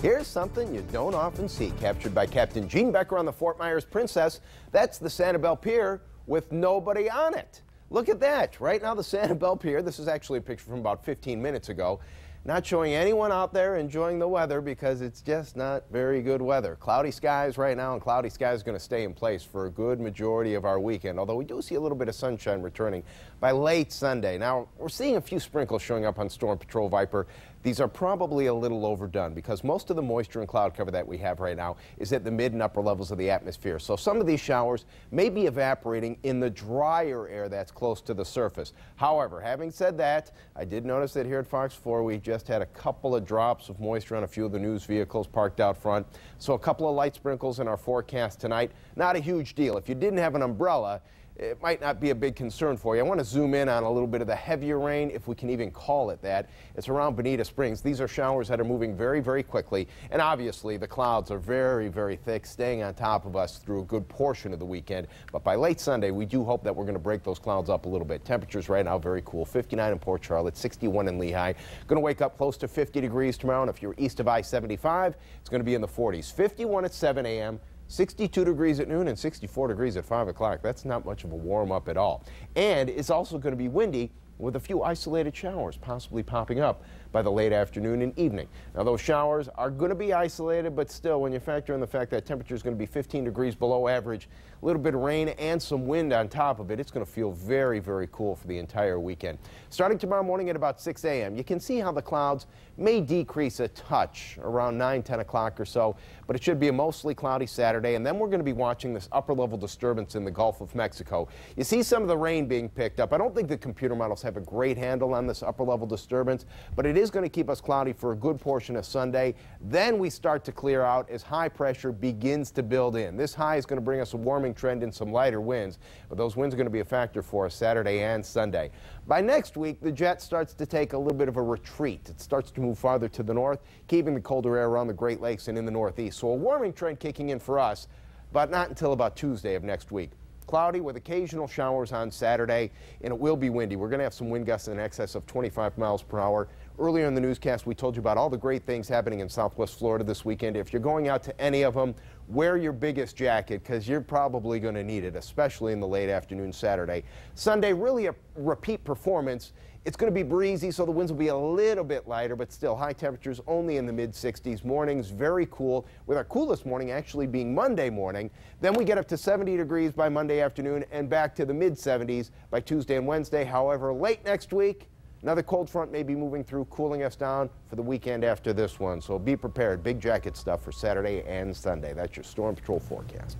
Here's something you don't often see, captured by Captain Gene Becker on the Fort Myers Princess. That's the Sanibel Pier with nobody on it. Look at that. Right now, the Sanibel Pier, this is actually a picture from about 15 minutes ago, not showing anyone out there enjoying the weather because it's just not very good weather. Cloudy skies right now, and cloudy skies are going to stay in place for a good majority of our weekend, although we do see a little bit of sunshine returning by late Sunday. Now, we're seeing a few sprinkles showing up on Storm Patrol Viper. These are probably a little overdone because most of the moisture and cloud cover that we have right now is at the mid and upper levels of the atmosphere. So some of these showers may be evaporating in the drier air that's close to the surface. However, having said that, I did notice that here at Fox 4 we just had a couple of drops of moisture on a few of the news vehicles parked out front. So a couple of light sprinkles in our forecast tonight. Not a huge deal. If you didn't have an umbrella, it might not be a big concern for you. I want to zoom in on a little bit of the heavier rain, if we can even call it that. It's around Bonita Springs. These are showers that are moving very, very quickly. And obviously, the clouds are very, very thick, staying on top of us through a good portion of the weekend. But by late Sunday, we do hope that we're going to break those clouds up a little bit. Temperatures right now very cool. 59 in Port Charlotte, 61 in Lehigh. Going to wake up close to 50 degrees tomorrow. And if you're east of I-75, it's going to be in the 40s. 51 at 7 a.m. 62 degrees at noon and 64 degrees at 5 o'clock. That's not much of a warm up at all. And it's also going to be windy with a few isolated showers possibly popping up by the late afternoon and evening. Now, those showers are going to be isolated, but still, when you factor in the fact that temperature is going to be 15 degrees below average, a little bit of rain and some wind on top of it, it's going to feel very, very cool for the entire weekend. Starting tomorrow morning at about 6 a.m., you can see how the clouds may decrease a touch around 9, 10 o'clock or so, but it should be a mostly cloudy Saturday, and then we're going to be watching this upper-level disturbance in the Gulf of Mexico. You see some of the rain being picked up. I don't think the computer models have a great handle on this upper-level disturbance, but it is going to keep us cloudy for a good portion of Sunday. Then we start to clear out as high pressure begins to build in. This high is going to bring us a warming trend and some lighter winds, but those winds are going to be a factor for us Saturday and Sunday. By next week, the jet starts to take a little bit of a retreat. It starts to move farther to the north, keeping the colder air around the Great Lakes and in the northeast. So a warming trend kicking in for us, but not until about Tuesday of next week. Cloudy with occasional showers on Saturday, and it will be windy. We're going to have some wind gusts in excess of 25 miles per hour. Earlier in the newscast, we told you about all the great things happening in Southwest Florida this weekend. If you're going out to any of them, wear your biggest jacket because you're probably going to need it, especially in the late afternoon Saturday. Sunday, really a repeat performance. It's going to be breezy, so the winds will be a little bit lighter, but still high temperatures only in the mid-60s. Mornings very cool, with our coolest morning actually being Monday morning. Then we get up to 70 degrees by Monday afternoon and back to the mid-70s by Tuesday and Wednesday. However, late next week, another cold front may be moving through, cooling us down for the weekend after this one. So be prepared. Big jacket stuff for Saturday and Sunday. That's your Storm Patrol forecast.